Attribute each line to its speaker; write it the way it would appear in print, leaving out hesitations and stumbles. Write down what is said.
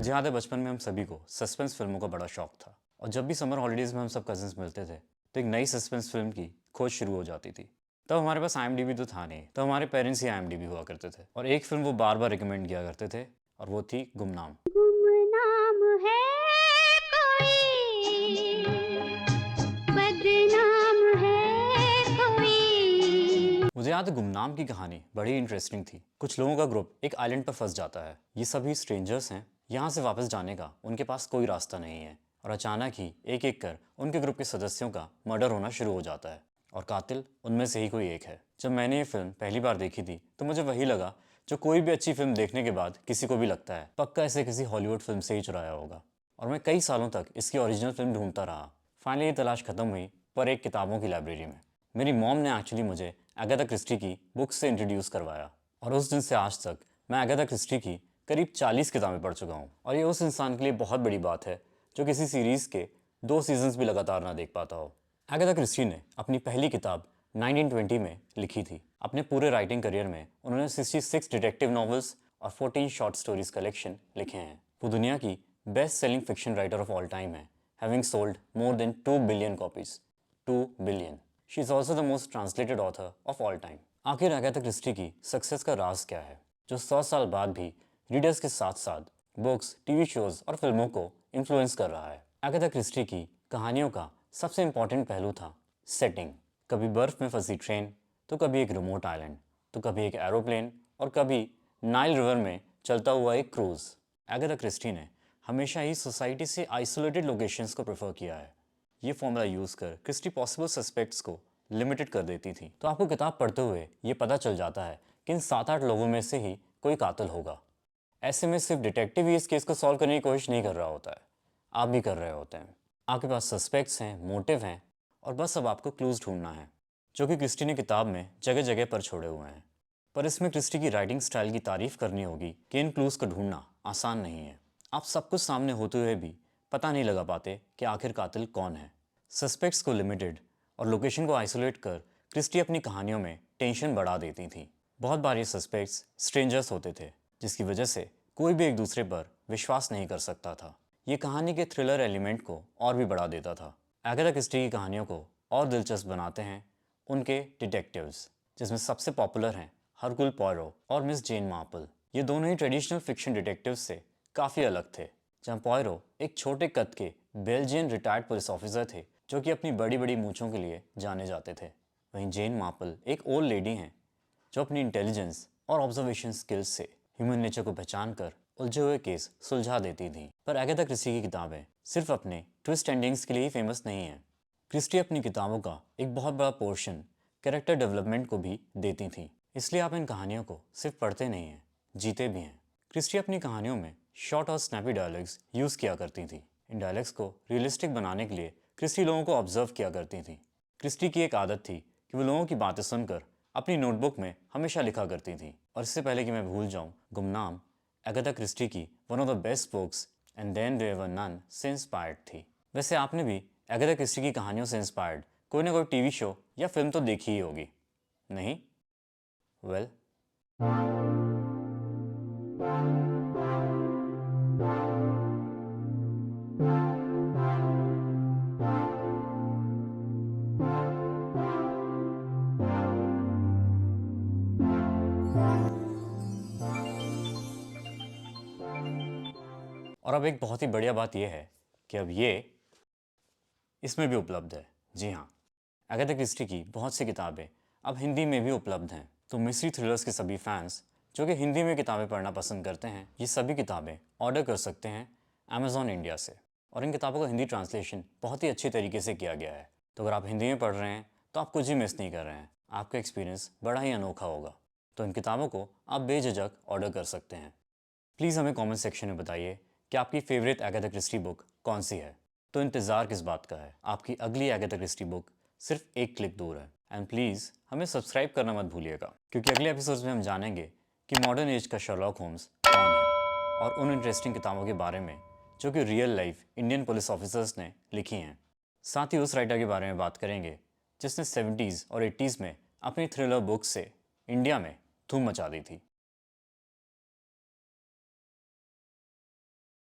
Speaker 1: मुझे याद है बचपन में हम सभी को सस्पेंस फिल्मों का बड़ा शौक था और जब भी समर हॉलीडेज में हम सब कजिन्स मिलते थे तो एक नई सस्पेंस फिल्म की खोज शुरू हो जाती थी। तब हमारे पास IMDb तो था नहीं, तो हमारे पेरेंट्स ही IMDb हुआ करते थे और एक फिल्म वो बार बार रिकमेंड किया करते थे और वो थी गुमनाम।
Speaker 2: गुमनाम है कोई, बदनाम है कोई।
Speaker 1: मुझे याद है गुमनाम की कहानी बड़ी इंटरेस्टिंग थी। कुछ लोगों का ग्रुप एक आइलैंड पर फंस जाता है। ये सभी स्ट्रेंजर्स हैं, यहाँ से वापस जाने का उनके पास कोई रास्ता नहीं है और अचानक ही एक एक कर उनके ग्रुप के सदस्यों का मर्डर होना शुरू हो जाता है और कातिल उनमें से ही कोई एक है। जब मैंने ये फिल्म पहली बार देखी थी तो मुझे वही लगा जो कोई भी अच्छी फिल्म देखने के बाद किसी को भी लगता है, पक्का इसे किसी हॉलीवुड फिल्म से ही चुराया होगा। और मैं कई सालों तक इसकी ओरिजिनल फिल्म ढूंढता रहा। फाइनली ये तलाश खत्म हुई पर एक किताबों की लाइब्रेरी में। मेरी मॉम ने एक्चुअली मुझे अगाथा क्रिस्टी की बुक्स से इंट्रोड्यूस करवाया और उस दिन से आज तक मैं अगाथा क्रिस्टी की करीब 40 किताबें पढ़ चुका हूँ। और ये उस इंसान के लिए बहुत बड़ी बात है जो किसी सीरीज़ के 2 सीजन्स भी लगातार ना देख पाता हो। अगाथा क्रिस्टी ने अपनी पहली किताब 1920 में लिखी थी। अपने पूरे राइटिंग करियर में उन्होंने 66 डिटेक्टिव नॉवेल्स और 14 शॉर्ट स्टोरीज कलेक्शन लिखे हैं। वो दुनिया की best selling fiction writer of all time है, having sold more than 2 billion copies. 2 billion. She is also the most translated author of all time. आखिर अगाथा क्रिस्टी की success का राज क्या है जो 100 साल बाद भी रीडर्स के साथ साथ बुक्स, टीवी शोज और फिल्मों को इन्फ्लुएंस कर रहा है? अगाथा क्रिस्टी की कहानियों का सबसे इंपॉर्टेंट पहलू था सेटिंग। कभी बर्फ में फंसी ट्रेन, तो कभी एक रिमोट आइलैंड, तो कभी एक एरोप्लेन और कभी नाइल रिवर में चलता हुआ एक क्रूज। अगाथा क्रिस्टी ने हमेशा ही सोसाइटी से आइसोलेटेड लोकेशंस को प्रेफर किया है। ये फॉर्मूला यूज़ कर क्रिस्टी पॉसिबल सस्पेक्ट्स को लिमिटेड कर देती थी। तो आपको किताब पढ़ते हुए ये पता चल जाता है कि इन 7-8 लोगों में से ही कोई कातिल होगा। ऐसे में सिर्फ डिटेक्टिव ही इस केस को सॉल्व करने की कोशिश नहीं कर रहा होता है, आप भी कर रहे होते हैं। आपके पास सस्पेक्ट्स हैं, मोटिव हैं और बस अब आपको क्लूज ढूंढना है, जो कि क्रिस्टी ने किताब में जगह जगह पर छोड़े हुए हैं। पर इसमें क्रिस्टी की राइटिंग स्टाइल की तारीफ करनी होगी कि इन क्लूज को ढूंढना आसान नहीं है। आप सब कुछ सामने होते हुए भी पता नहीं लगा पाते कि आखिर कातिल कौन है। सस्पेक्ट्स को लिमिटेड और लोकेशन को आइसोलेट कर क्रिस्टी अपनी कहानियों में टेंशन बढ़ा देती थी। बहुत बार ये सस्पेक्ट्स स्ट्रेंजर्स होते थे जिसकी वजह से कोई भी एक दूसरे पर विश्वास नहीं कर सकता था। ये कहानी के थ्रिलर एलिमेंट को और भी बढ़ा देता था। अगाथा क्रिस्टी की कहानियों को और दिलचस्प बनाते हैं उनके डिटेक्टिव्स, जिसमें सबसे पॉपुलर हैं हरकुल पॉयरो और मिस जेन मार्पल। ये दोनों ही ट्रेडिशनल फिक्शन डिटेक्टिव्स से काफ़ी अलग थे। जहाँ पॉयरो एक छोटे कद के बेल्जियन रिटायर्ड पुलिस ऑफिसर थे जो कि अपनी बड़ी बड़ी मूंछों के लिए जाने जाते थे, वहीं जेन मार्पल एक ओल्ड लेडी हैं जो अपनी इंटेलिजेंस और ऑब्जर्वेशन स्किल्स से ह्यूमन नेचर को पहचान कर उलझे हुए केस सुलझा देती थी। पर अगाथा क्रिस्टी की किताबें सिर्फ अपने ट्विस्ट एंडिंग्स के लिए ही फेमस नहीं है। क्रिस्टी अपनी किताबों का एक बहुत बड़ा पोर्शन कैरेक्टर डेवलपमेंट को भी देती थी, इसलिए आप इन कहानियों को सिर्फ पढ़ते नहीं हैं, जीते भी हैं। क्रिस्टी अपनी कहानियों में शॉर्ट और स्नैपी डायलॉग्स यूज़ किया करती थी। इन डायलॉग्स को रियलिस्टिक बनाने के लिए क्रिस्टी लोगों को ऑब्जर्व किया करती थी। क्रिस्टी की एक आदत थी कि वो लोगों की बातें सुनकर अपनी नोटबुक में हमेशा लिखा करती थी। और इससे पहले कि मैं भूल जाऊं, गुमनाम अगाथा क्रिस्टी की one of the best books and then there were none से इंस्पायर्ड थी। वैसे आपने भी अगाथा क्रिस्टी की कहानियों से इंस्पायर्ड कोई ना कोई टीवी शो या फिल्म तो देखी ही होगी, नहीं? वेल और अब एक बहुत ही बढ़िया बात यह है कि अब ये इसमें भी उपलब्ध है। जी हाँ, अगाथा क्रिस्टी की बहुत सी किताबें अब हिंदी में भी उपलब्ध हैं। तो मिस्ट्री थ्रिलर्स के सभी फैंस जो कि हिंदी में किताबें पढ़ना पसंद करते हैं, ये सभी किताबें ऑर्डर कर सकते हैं अमेज़ॉन इंडिया से। और इन किताबों का हिंदी ट्रांसलेशन बहुत ही अच्छी तरीके से किया गया है। तो अगर आप हिंदी में पढ़ रहे हैं तो आप कुछ ही मिस नहीं कर रहे हैं, आपका एक्सपीरियंस बड़ा ही अनोखा होगा। तो इन किताबों को आप बेझिझक ऑर्डर कर सकते हैं। प्लीज़ हमें कमेंट सेक्शन में बताइए कि आपकी फेवरेट अगाथा क्रिस्टी बुक कौन सी है। तो इंतज़ार किस बात का है, आपकी अगली अगाथा क्रिस्टी बुक सिर्फ एक क्लिक दूर है। एंड प्लीज़ हमें सब्सक्राइब करना मत भूलिएगा, क्योंकि अगले एपिसोड्स में हम जानेंगे कि मॉडर्न एज का शर्लॉक होम्स कौन है और उन इंटरेस्टिंग किताबों के बारे में जो कि real life Indian police officers ने लिखी हैं। साथ ही उस राइटर के बारे में बात करेंगे जिसने 70s और 80s में अपनी थ्रिलर बुक्स से इंडिया में धूम मचा दी थी।